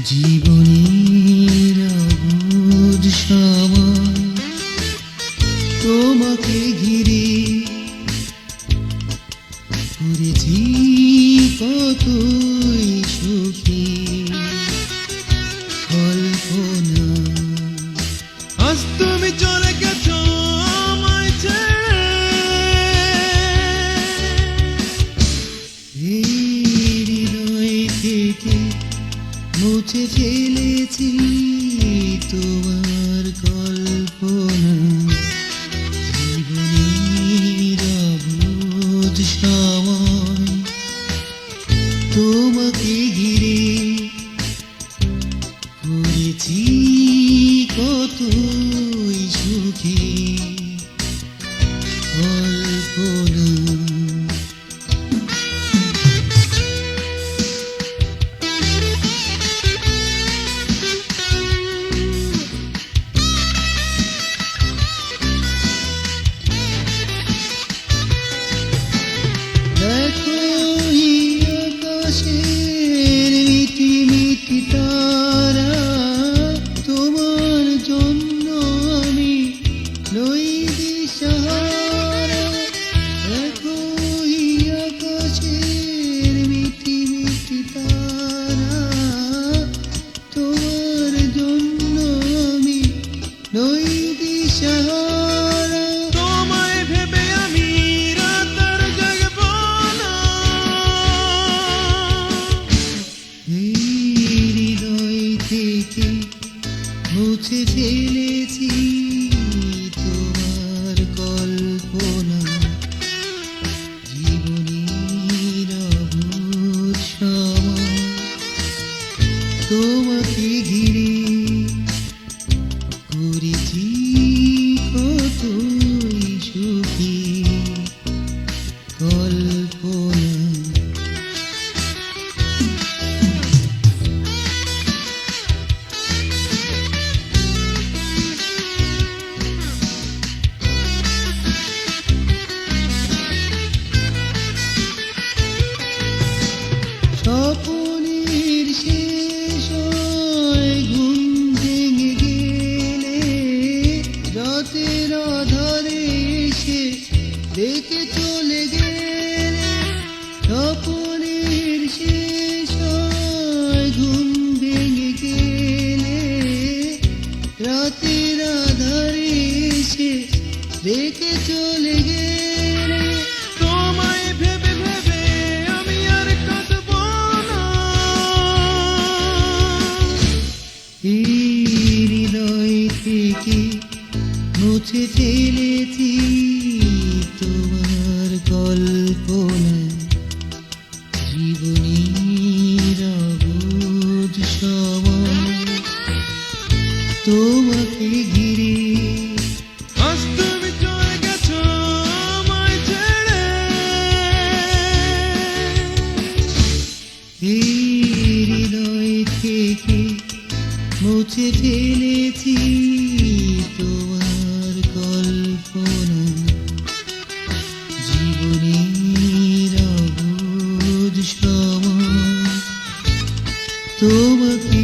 জীবনের অবুঝ সময় তোমাকে ঘিরে করেছি কতই সুখী কল্পনা। আজ তুমি চলে গেছো আমায় ছেড়ে, এই হৃদয় থেকে মুছে ফেলেছি তোমার কল্পনা। জীবনের অবুঝ সময় তোমাকে ঘিরে করেছি কতই সুখী কল্পনা। তোমায় ভেবে আমি রাতার জাগব না, এই হৃদয় থেকে মুছে ফেলেছি তোমার কল্পনা। জীবনের অবুঝ সময় তোমাকে ঘিরে করেছি কতই সুখী কল্পনা। স্বপ্নের শেষ হয় ঘুম ভেঙে গেলে, রাতের আধারে এসে দেখে চলে গেলে। স্বপ্নের শেষ হয় ঘুম ভেঙে গেলে, রাতের আধারে এসে দেখে চলে গেলে। তোমায় ভেবে ভেবে আমি আর কাঁদব না, এই হৃদয় থেকে মুছে ফেলেছি তোমার কল্পনা। জীবনের অবুঝ সময় তোমাকে ঘিরে আজ তুমি চলে গেছো আমায় ছেড়ে, এই হৃদয় থেকে মুছে ফেলেছি তোমার কল্পনা। জীবনের অবুঝ সময় তোমাকে